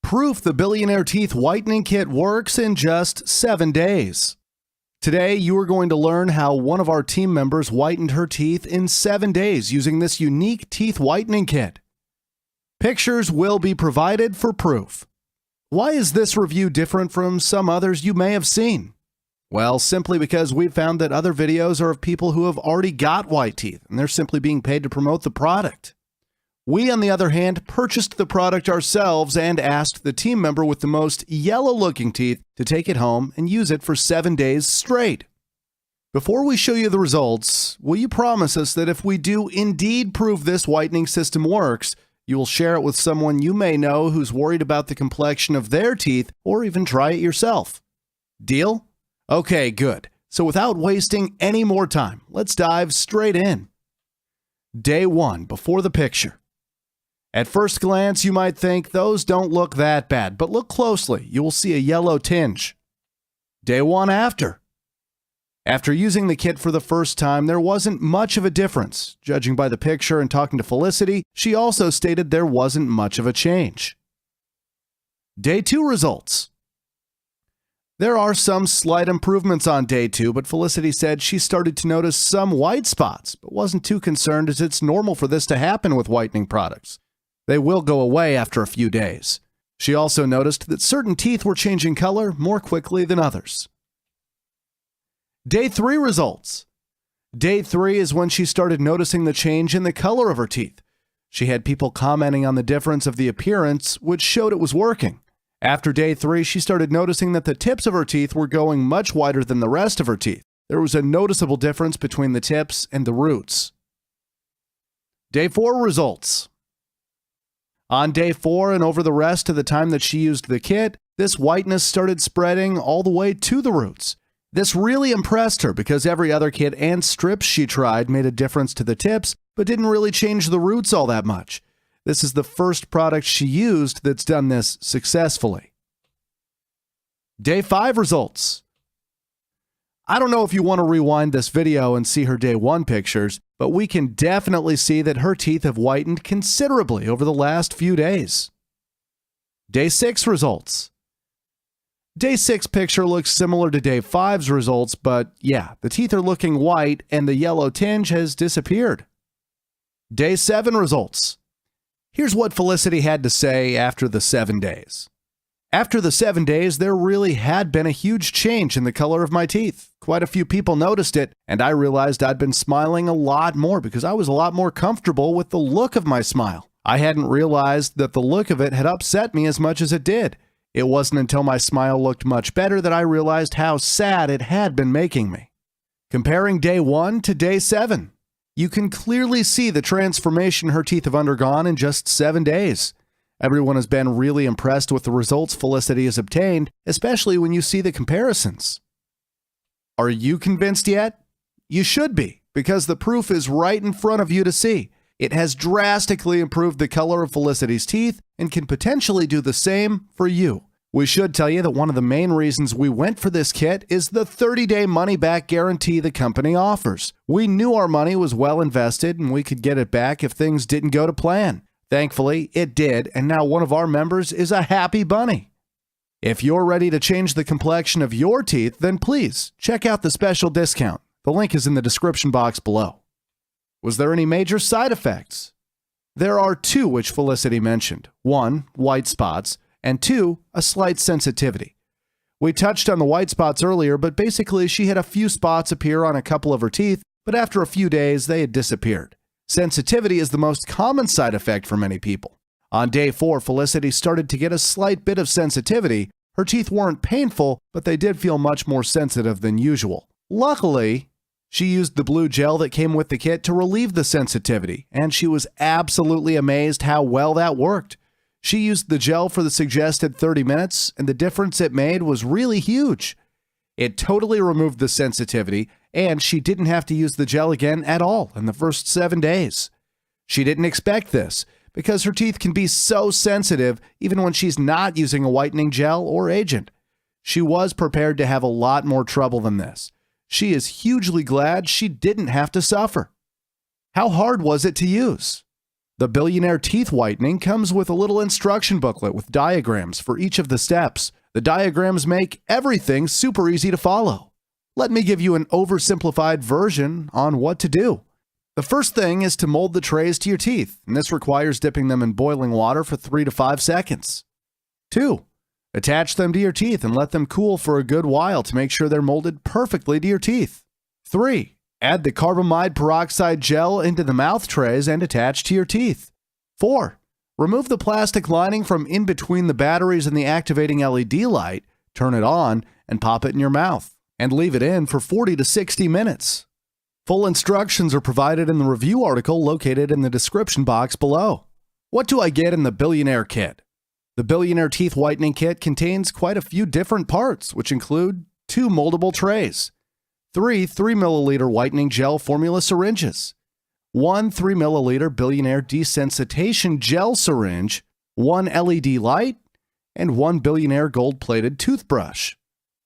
Proof the Billionaire Teeth Whitening Kit works in just 7 days. Today, you are going to learn how one of our team members whitened her teeth in 7 days using this unique teeth whitening kit. Pictures will be provided for proof. Why is this review different from some others you may have seen? Well, simply because we've found that other videos are of people who have already got white teeth, and they're simply being paid to promote the product. We, on the other hand, purchased the product ourselves and asked the team member with the most yellow-looking teeth to take it home and use it for 7 days straight. Before we show you the results, will you promise us that if we do indeed prove this whitening system works, you will share it with someone you may know who's worried about the complexion of their teeth, or even try it yourself? Deal? Okay, good. So without wasting any more time, let's dive straight in. Day 1, before the picture. At first glance, you might think those don't look that bad, but look closely. You will see a yellow tinge. Day 1 after. After using the kit for the first time, there wasn't much of a difference. Judging by the picture and talking to Felicity, she also stated there wasn't much of a change. Day 2 results. There are some slight improvements on day 2, but Felicity said she started to notice some white spots, but wasn't too concerned as it's normal for this to happen with whitening products. They will go away after a few days. She also noticed that certain teeth were changing color more quickly than others. Day 3 results. Day 3 is when she started noticing the change in the color of her teeth. She had people commenting on the difference of the appearance, which showed it was working. After day 3, she started noticing that the tips of her teeth were going much whiter than the rest of her teeth. There was a noticeable difference between the tips and the roots. Day 4 results. On day 4 and over the rest of the time that she used the kit, this whiteness started spreading all the way to the roots. This really impressed her because every other kit and strips she tried made a difference to the tips, but didn't really change the roots all that much. This is the first product she used that's done this successfully. Day 5 results. I don't know if you want to rewind this video and see her day 1 pictures, but we can definitely see that her teeth have whitened considerably over the last few days. Day 6 results. Day 6 picture looks similar to day 5's results, but yeah, the teeth are looking white and the yellow tinge has disappeared. Day 7 results. Here's what Felicity had to say after the 7 days. After the 7 days, there really had been a huge change in the color of my teeth. Quite a few people noticed it, and I realized I'd been smiling a lot more because I was a lot more comfortable with the look of my smile. I hadn't realized that the look of it had upset me as much as it did. It wasn't until my smile looked much better that I realized how sad it had been making me. Comparing day 1 to day 7, you can clearly see the transformation her teeth have undergone in just 7 days. Everyone has been really impressed with the results Felicity has obtained, especially when you see the comparisons. Are you convinced yet? You should be, because the proof is right in front of you to see. It has drastically improved the color of Felicity's teeth and can potentially do the same for you. We should tell you that one of the main reasons we went for this kit is the 30-day money-back guarantee the company offers. We knew our money was well invested and we could get it back if things didn't go to plan. Thankfully, it did, and now one of our members is a happy bunny. If you're ready to change the complexion of your teeth, then please check out the special discount. The link is in the description box below. Was there any major side effects? There are 2 which Felicity mentioned. 1, white spots, and 2, a slight sensitivity. We touched on the white spots earlier, but basically she had a few spots appear on a couple of her teeth, but after a few days they had disappeared. Sensitivity is the most common side effect for many people. On day 4, Felicity started to get a slight bit of sensitivity. Her teeth weren't painful, but they did feel much more sensitive than usual. Luckily, she used the blue gel that came with the kit to relieve the sensitivity, and she was absolutely amazed how well that worked. She used the gel for the suggested 30 minutes, and the difference it made was really huge. It totally removed the sensitivity, and she didn't have to use the gel again at all in the first 7 days. She didn't expect this, because her teeth can be so sensitive even when she's not using a whitening gel or agent. She was prepared to have a lot more trouble than this. She is hugely glad she didn't have to suffer. How hard was it to use? The Billionaire Teeth Whitening comes with a little instruction booklet with diagrams for each of the steps. The diagrams make everything super easy to follow. Let me give you an oversimplified version on what to do. The first thing is to mold the trays to your teeth, and this requires dipping them in boiling water for 3 to 5 seconds. 2. Attach them to your teeth and let them cool for a good while to make sure they're molded perfectly to your teeth. 3. Add the carbamide peroxide gel into the mouth trays and attach to your teeth. 4. Remove the plastic lining from in between the batteries and the activating LED light, turn it on, and pop it in your mouth, and leave it in for 40 to 60 minutes. Full instructions are provided in the review article located in the description box below. What do I get in the Billionaire Kit? The Billionaire Teeth Whitening Kit contains quite a few different parts, which include 2 moldable trays, 3 3-milliliter whitening gel formula syringes, 1 3-milliliter Billionaire desensitization gel syringe, 1 LED light, and 1 Billionaire gold-plated toothbrush.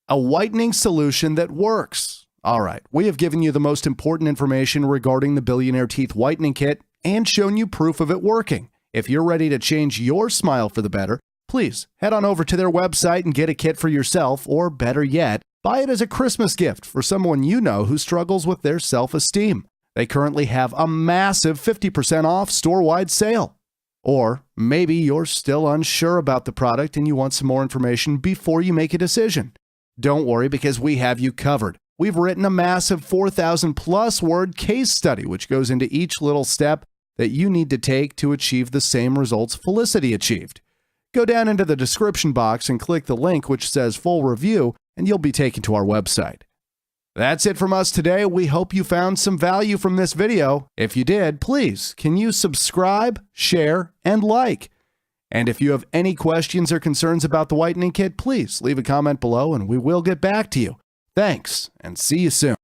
A whitening solution that works. All right, we have given you the most important information regarding the Billionaire Teeth Whitening Kit and shown you proof of it working. If you're ready to change your smile for the better, please head on over to their website and get a kit for yourself, or better yet, buy it as a Christmas gift for someone you know who struggles with their self-esteem. They currently have a massive 50% off store-wide sale. Or maybe you're still unsure about the product and you want some more information before you make a decision. Don't worry, because we have you covered. We've written a massive 4,000+ word case study, which goes into each little step that you need to take to achieve the same results Felicity achieved. Go down into the description box and click the link which says full review, and you'll be taken to our website. That's it from us today. We hope you found some value from this video. If you did, please, can you subscribe, share, and like? And if you have any questions or concerns about the whitening kit, please leave a comment below and we will get back to you. Thanks, and see you soon.